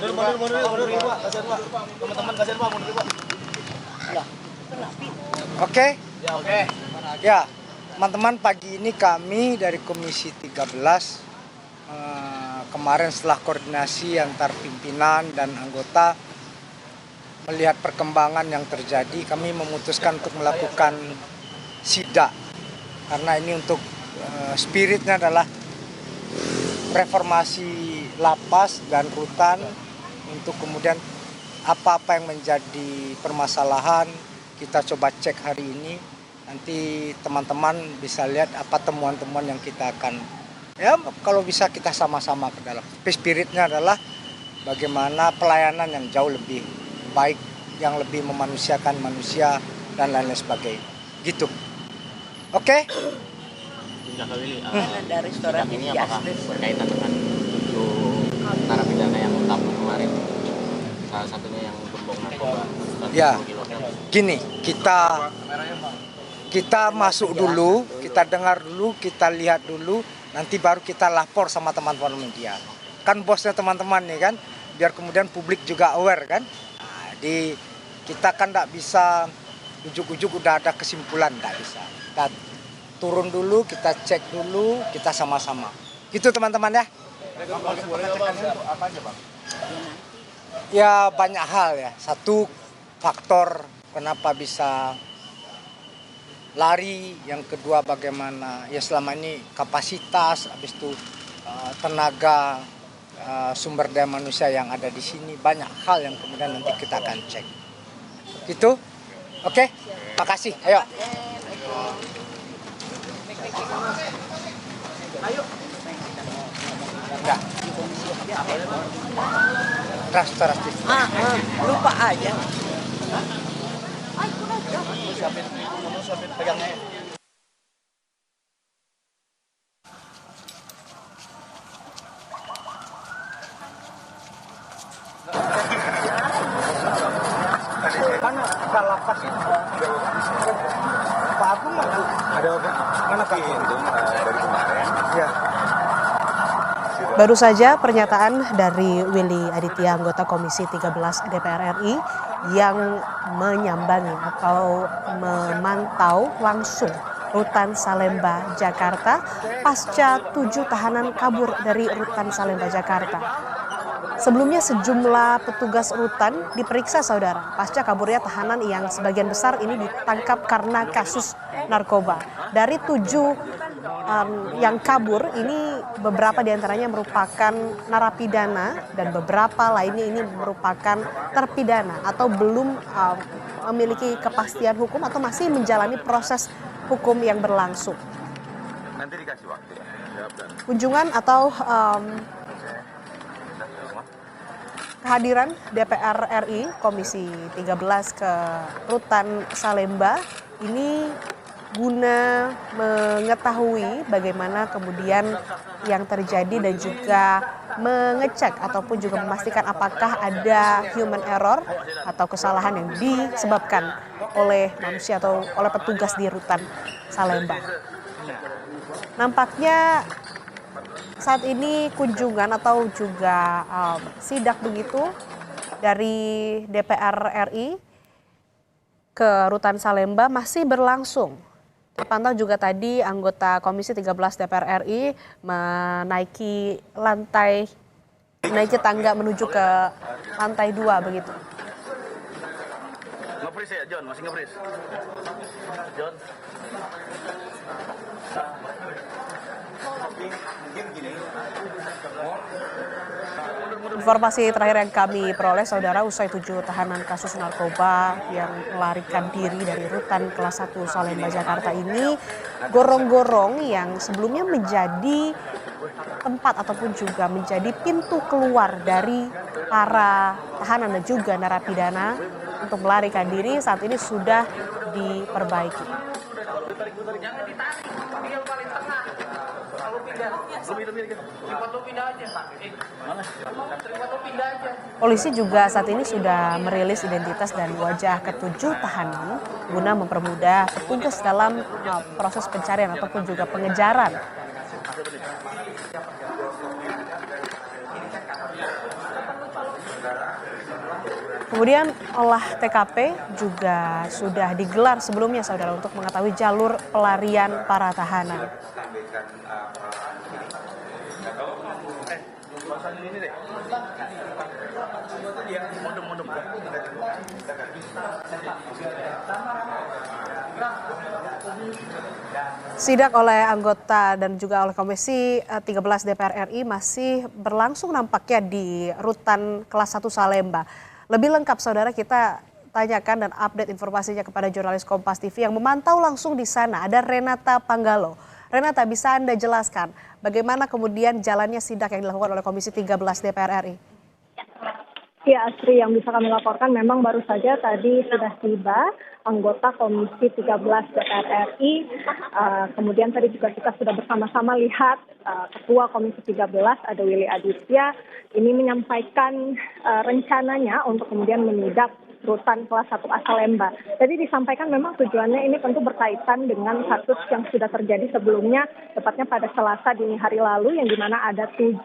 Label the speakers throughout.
Speaker 1: Mundur, Pak. Kasihan, Pak. Teman-teman kasihan, Pak. Mundur, Pak.
Speaker 2: Oke?
Speaker 1: Ya, oke.
Speaker 2: Ya, teman-teman, pagi ini kami dari Komisi 13 kemarin setelah koordinasi antar pimpinan dan anggota melihat perkembangan yang terjadi, kami memutuskan untuk melakukan sidak karena ini untuk spiritnya adalah reformasi lapas dan rutan untuk kemudian apa-apa yang menjadi permasalahan kita coba cek hari ini. Nanti teman-teman bisa lihat apa temuan-temuan yang kita akan, ya kalau bisa kita sama-sama ke dalam. Spiritnya adalah bagaimana pelayanan yang jauh lebih baik, yang lebih memanusiakan manusia dan lain-lain sebagainya. Gitu. Oke?
Speaker 3: Dari restoran
Speaker 4: ini apakah berkaitan dengan 7 narapidana yang utama kemarin? Salah satunya yang gembong narkoba.
Speaker 2: Ya, gini, kita masuk dulu, kita dengar dulu, kita lihat dulu, nanti baru kita lapor sama teman-teman media. Kan bosnya teman-teman nih kan, biar kemudian publik juga aware kan. Nah, kita kan tidak bisa ujuk-ujuk udah ada kesimpulan, tidak bisa. Kita turun dulu, kita cek dulu, kita sama-sama. Gitu teman-teman ya.
Speaker 1: Apa aja, Bang?
Speaker 2: Ya banyak hal ya. Satu faktor kenapa bisa lari, yang kedua bagaimana ya selama ini kapasitas, habis itu tenaga sumber daya manusia yang ada di sini, banyak hal yang kemudian nanti kita akan cek. Gitu? Oke? Makasih. Ayo.
Speaker 1: Ayo.
Speaker 2: Enggak. Restoratif.
Speaker 3: Lupa aja.
Speaker 1: Siapin pegangnya.
Speaker 2: Mana lapas ini? Pak Agung ada apa? Mana Pak Agung?
Speaker 1: Dari kemarin.
Speaker 2: Ya.
Speaker 5: Baru saja pernyataan dari Willy Aditya, anggota Komisi 13 DPR RI yang menyambangi atau memantau langsung Rutan Salemba, Jakarta pasca 7 tahanan kabur dari Rutan Salemba, Jakarta. Sebelumnya sejumlah petugas rutan diperiksa saudara pasca kaburnya tahanan yang sebagian besar ini ditangkap karena kasus narkoba. Dari 7 yang kabur ini beberapa diantaranya merupakan narapidana dan beberapa lainnya ini merupakan terpidana atau belum memiliki kepastian hukum atau masih menjalani proses hukum yang berlangsung.
Speaker 1: Nanti dikasih waktu ya.
Speaker 5: Kunjungan atau kehadiran DPR RI Komisi 13 ke Rutan Salemba ini guna mengetahui bagaimana kemudian yang terjadi dan juga mengecek ataupun juga memastikan apakah ada human error atau kesalahan yang disebabkan oleh manusia atau oleh petugas di Rutan Salemba. Nampaknya saat ini kunjungan atau juga sidak begitu dari DPR RI ke Rutan Salemba masih berlangsung. Terpantau juga tadi anggota Komisi 13 DPR RI menaiki tangga menuju ke lantai 2 begitu.
Speaker 1: Nge-freeze ya, John? Masih nge-freeze? John?
Speaker 5: Informasi terakhir yang kami peroleh saudara, usai 7 tahanan kasus narkoba yang melarikan diri dari rutan kelas 1 Salemba Jakarta ini, gorong-gorong yang sebelumnya menjadi tempat ataupun juga menjadi pintu keluar dari para tahanan dan juga narapidana untuk melarikan diri saat ini sudah diperbaiki. Polisi juga saat ini sudah merilis identitas dan wajah ke-7 tahanan guna mempermudah petugas dalam proses pencarian ataupun juga pengejaran. Kemudian olah TKP juga sudah digelar sebelumnya, saudara, untuk mengetahui jalur pelarian para tahanan. Sidak oleh anggota dan juga oleh Komisi 13 DPR RI masih berlangsung nampaknya di Rutan Kelas 1 Salemba. Lebih lengkap, saudara, kita tanyakan dan update informasinya kepada jurnalis Kompas TV yang memantau langsung di sana. Ada Renata Panggalo. Renata, bisa Anda jelaskan bagaimana kemudian jalannya sidak yang dilakukan oleh Komisi 13 DPR RI?
Speaker 6: Ya, Asri, yang bisa kami laporkan memang baru saja tadi sudah tiba anggota Komisi 13 DPR RI. Kemudian tadi juga kita sudah bersama-sama lihat Ketua Komisi 13 ada Willy Aditya ini menyampaikan rencananya untuk kemudian menindak Rutan Kelas 1 A Salemba. Jadi disampaikan memang tujuannya ini tentu berkaitan dengan kasus yang sudah terjadi sebelumnya, tepatnya pada Selasa dini hari lalu, yang dimana ada 7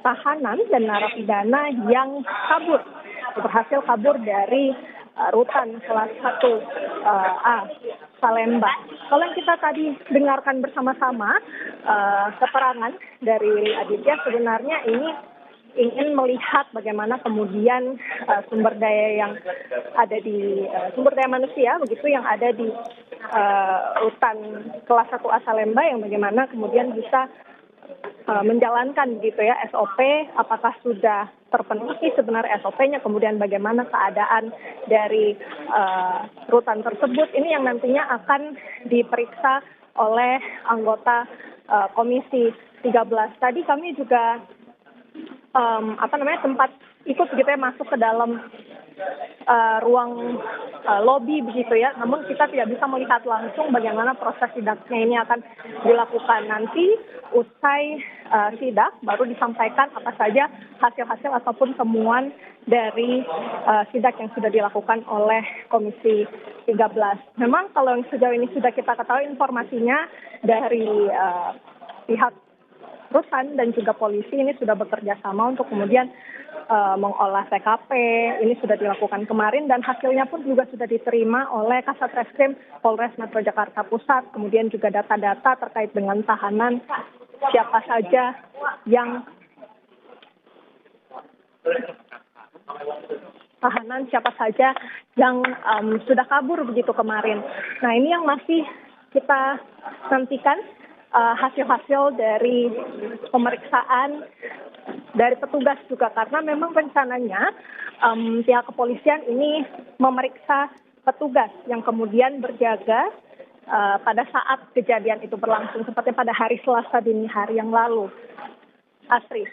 Speaker 6: tahanan dan narapidana yang berhasil kabur dari Rutan Kelas 1 A Salemba. Kalau yang kita tadi dengarkan bersama-sama keterangan dari Willy Aditya, sebenarnya ini ingin melihat bagaimana kemudian sumber daya yang ada di sumber daya manusia begitu yang ada di Rutan Kelas 1 A Salemba, yang bagaimana kemudian bisa menjalankan begitu ya SOP, apakah sudah terpenuhi sebenarnya SOP-nya, kemudian bagaimana keadaan dari rutan tersebut. Ini yang nantinya akan diperiksa oleh anggota Komisi 13. Tadi kami juga sempat ikut begitu ya masuk ke dalam ruang lobi begitu ya, namun kita tidak bisa melihat langsung bagaimana proses sidaknya ini akan dilakukan. Nanti usai sidak baru disampaikan apa saja hasil-hasil ataupun temuan dari sidak yang sudah dilakukan oleh Komisi 13. Memang kalau yang sejauh ini sudah kita ketahui informasinya dari pihak Rutan dan juga polisi ini sudah bekerja sama untuk kemudian mengolah TKP. Ini sudah dilakukan kemarin dan hasilnya pun juga sudah diterima oleh Kasat Reskrim Polres Metro Jakarta Pusat. Kemudian juga data-data terkait dengan tahanan siapa saja yang sudah kabur begitu kemarin. Nah, ini yang masih kita nantikan hasil-hasil dari pemeriksaan dari petugas juga, karena memang rencananya pihak kepolisian ini memeriksa petugas yang kemudian berjaga pada saat kejadian itu berlangsung, seperti pada hari Selasa dini hari yang lalu. Asri.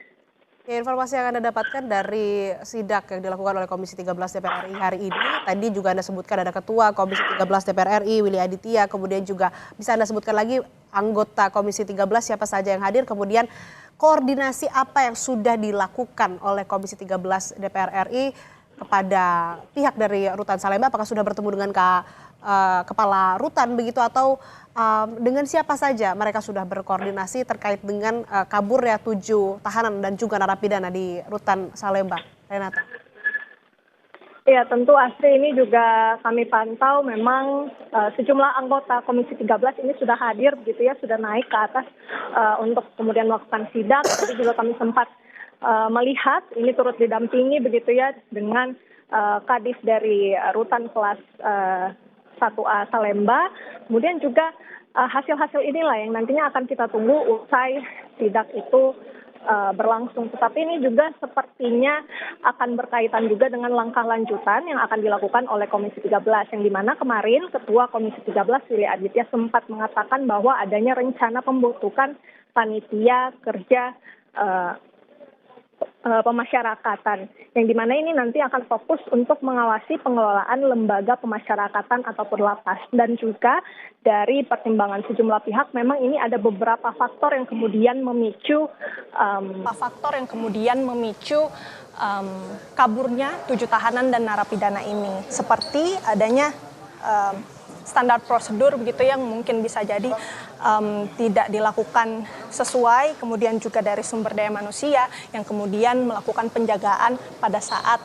Speaker 5: Ya, informasi yang Anda dapatkan dari sidak yang dilakukan oleh Komisi 13 DPR RI hari ini, tadi juga Anda sebutkan ada Ketua Komisi 13 DPR RI, Willy Aditya, kemudian juga bisa Anda sebutkan lagi anggota Komisi 13 siapa saja yang hadir, kemudian koordinasi apa yang sudah dilakukan oleh Komisi 13 DPR RI kepada pihak dari Rutan Salemba, apakah sudah bertemu dengan Kepala Rutan begitu atau dengan siapa saja mereka sudah berkoordinasi terkait dengan kaburnya 7 tahanan dan juga narapidana di Rutan Salemba, Renata?
Speaker 6: Ya, tentu Asri, ini juga kami pantau memang sejumlah anggota Komisi 13 ini sudah hadir begitu ya, sudah naik ke atas untuk kemudian melakukan sidak. Tadi juga kami sempat melihat ini turut didampingi begitu ya dengan Kadis dari Rutan Kelas 1A Salemba. Kemudian juga hasil-hasil inilah yang nantinya akan kita tunggu usai sidak itu berlangsung. Tetapi ini juga sepertinya akan berkaitan juga dengan langkah lanjutan yang akan dilakukan oleh Komisi 13, yang dimana kemarin Ketua Komisi 13 Willy Aditya sempat mengatakan bahwa adanya rencana pembentukan panitia kerja pemasyarakatan, yang dimana ini nanti akan fokus untuk mengawasi pengelolaan lembaga pemasyarakatan ataupun lapas. Dan juga dari pertimbangan sejumlah pihak memang ini ada beberapa faktor yang kemudian memicu kaburnya 7 tahanan dan narapidana ini, seperti adanya standar prosedur begitu yang mungkin bisa jadi tidak dilakukan sesuai, kemudian juga dari sumber daya manusia yang kemudian melakukan penjagaan pada saat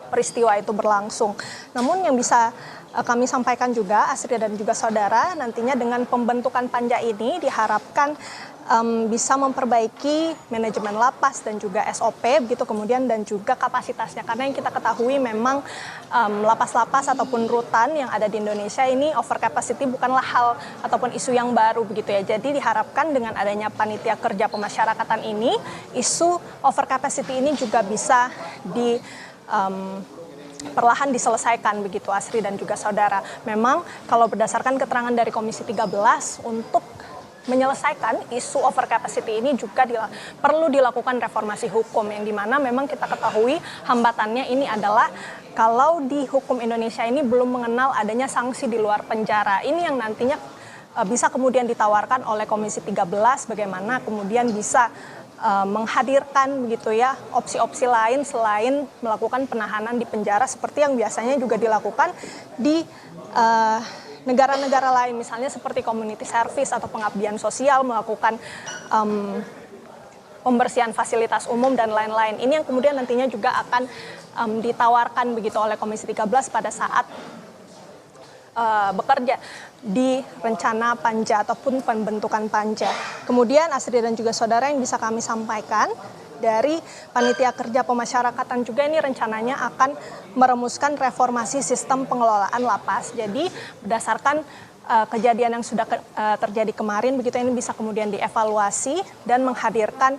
Speaker 6: peristiwa itu berlangsung. Namun yang bisa kami sampaikan juga, Asri dan juga saudara, nantinya dengan pembentukan panja ini diharapkan bisa memperbaiki manajemen lapas dan juga SOP begitu, kemudian dan juga kapasitasnya, karena yang kita ketahui memang lapas-lapas ataupun rutan yang ada di Indonesia ini over capacity bukanlah hal ataupun isu yang baru begitu ya. Jadi diharapkan dengan adanya panitia kerja pemasyarakatan ini, isu over capacity ini juga bisa perlahan diselesaikan begitu, Asri dan juga saudara. Memang kalau berdasarkan keterangan dari Komisi 13 untuk menyelesaikan isu over capacity ini juga perlu dilakukan reformasi hukum, yang dimana memang kita ketahui hambatannya ini adalah kalau di hukum Indonesia ini belum mengenal adanya sanksi di luar penjara. Ini yang nantinya bisa kemudian ditawarkan oleh Komisi 13 bagaimana kemudian bisa menghadirkan begitu ya opsi-opsi lain selain melakukan penahanan di penjara seperti yang biasanya juga dilakukan di negara-negara lain, misalnya seperti community service atau pengabdian sosial, melakukan pembersihan fasilitas umum dan lain-lain. Ini yang kemudian nantinya juga akan ditawarkan begitu oleh Komisi 13 pada saat bekerja di rencana panja ataupun pembentukan panja. Kemudian Asri dan juga saudara yang bisa kami sampaikan dari panitia kerja pemasyarakatan juga ini rencananya akan merumuskan reformasi sistem pengelolaan lapas. Jadi berdasarkan kejadian yang sudah terjadi kemarin begitu, ini bisa kemudian dievaluasi dan menghadirkan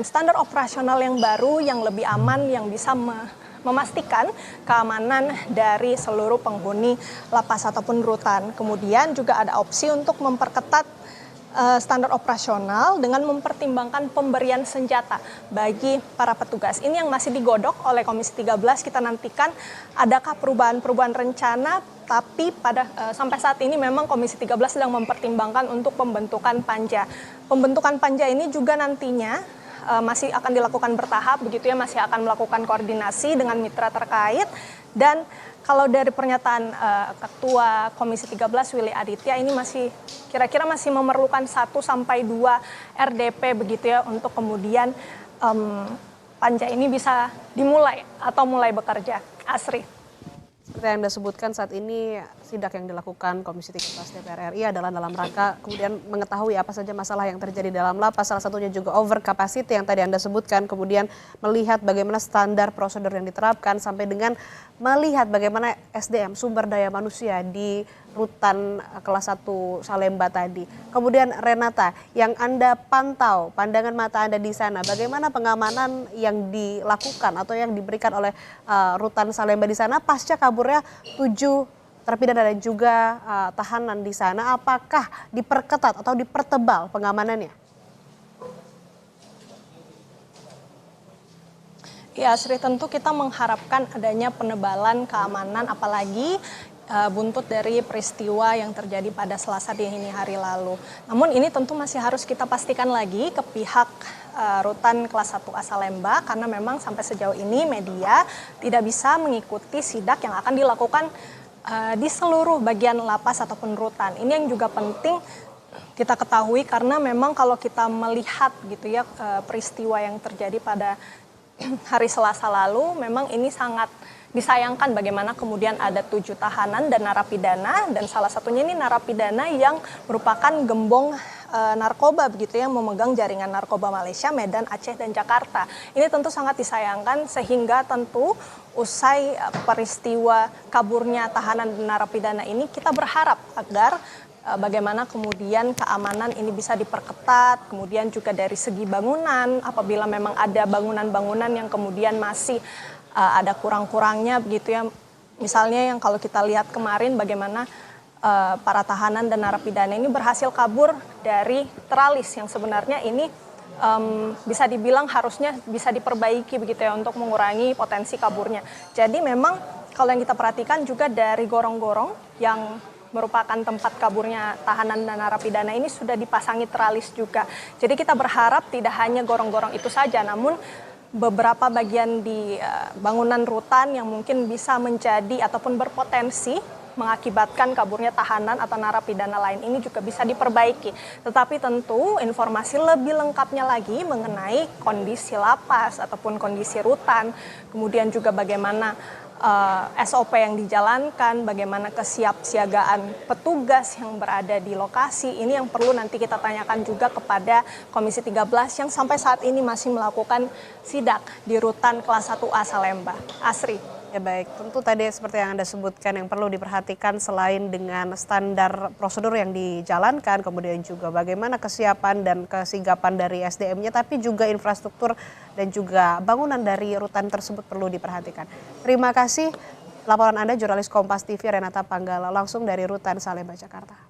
Speaker 6: standar operasional yang baru, yang lebih aman, yang bisa memastikan keamanan dari seluruh penghuni lapas ataupun rutan. Kemudian juga ada opsi untuk memperketat standar operasional dengan mempertimbangkan pemberian senjata bagi para petugas. Ini yang masih digodok oleh Komisi 13. Kita nantikan adakah perubahan-perubahan rencana, tapi sampai saat ini memang Komisi 13 sedang mempertimbangkan untuk pembentukan panja. Pembentukan panja ini juga nantinya masih akan dilakukan bertahap begitu ya, masih akan melakukan koordinasi dengan mitra terkait. Dan kalau dari pernyataan Ketua Komisi 13 Willy Aditya, ini masih kira-kira masih memerlukan 1 sampai 2 RDP begitu ya untuk kemudian panja ini bisa dimulai atau mulai bekerja. Asri.
Speaker 5: Seperti yang Anda sebutkan, saat ini sidak yang dilakukan Komisi 13 DPR RI adalah dalam rangka kemudian mengetahui apa saja masalah yang terjadi dalam lapas, salah satunya juga over capacity yang tadi Anda sebutkan, kemudian melihat bagaimana standar prosedur yang diterapkan sampai dengan melihat bagaimana SDM sumber daya manusia di rutan kelas 1 Salemba tadi. Kemudian Renata, yang Anda pantau, pandangan mata Anda di sana, bagaimana pengamanan yang dilakukan atau yang diberikan oleh rutan Salemba di sana pasca kaburnya 7 terpidana dan juga tahanan di sana, apakah diperketat atau dipertebal pengamanannya?
Speaker 6: Ya, Sri, tentu kita mengharapkan adanya penebalan keamanan, apalagi buntut dari peristiwa yang terjadi pada Selasa dini hari lalu. Namun ini tentu masih harus kita pastikan lagi ke pihak rutan kelas 1A Salemba, karena memang sampai sejauh ini media tidak bisa mengikuti sidak yang akan dilakukan di seluruh bagian lapas ataupun rutan. Ini yang juga penting kita ketahui, karena memang kalau kita melihat gitu ya peristiwa yang terjadi pada hari Selasa lalu, memang ini sangat disayangkan bagaimana kemudian ada 7 tahanan dan narapidana, dan salah satunya ini narapidana yang merupakan gembong narkoba begitu ya, memegang jaringan narkoba Malaysia, Medan, Aceh, dan Jakarta. Ini tentu sangat disayangkan, sehingga tentu usai peristiwa kaburnya tahanan dan narapidana ini, kita berharap agar bagaimana kemudian keamanan ini bisa diperketat, kemudian juga dari segi bangunan, apabila memang ada bangunan-bangunan yang kemudian masih ada kurang-kurangnya begitu ya. Misalnya yang kalau kita lihat kemarin bagaimana para tahanan dan narapidana ini berhasil kabur dari teralis yang sebenarnya ini bisa dibilang harusnya bisa diperbaiki begitu ya untuk mengurangi potensi kaburnya. Jadi memang kalau yang kita perhatikan juga dari gorong-gorong yang merupakan tempat kaburnya tahanan dan narapidana ini sudah dipasangi teralis juga. Jadi kita berharap tidak hanya gorong-gorong itu saja, namun beberapa bagian di bangunan rutan yang mungkin bisa menjadi ataupun berpotensi mengakibatkan kaburnya tahanan atau narapidana lain ini juga bisa diperbaiki. Tetapi tentu informasi lebih lengkapnya lagi mengenai kondisi lapas ataupun kondisi rutan, kemudian juga bagaimana SOP yang dijalankan, bagaimana kesiapsiagaan petugas yang berada di lokasi, ini yang perlu nanti kita tanyakan juga kepada Komisi 13 yang sampai saat ini masih melakukan sidak di rutan kelas 1A Salemba. Asri.
Speaker 5: Ya baik, tentu tadi seperti yang Anda sebutkan yang perlu diperhatikan selain dengan standar prosedur yang dijalankan, kemudian juga bagaimana kesiapan dan kesigapan dari SDM-nya, tapi juga infrastruktur dan juga bangunan dari rutan tersebut perlu diperhatikan. Terima kasih laporan Anda, jurnalis Kompas TV Renata Panggala langsung dari rutan Salemba, Jakarta.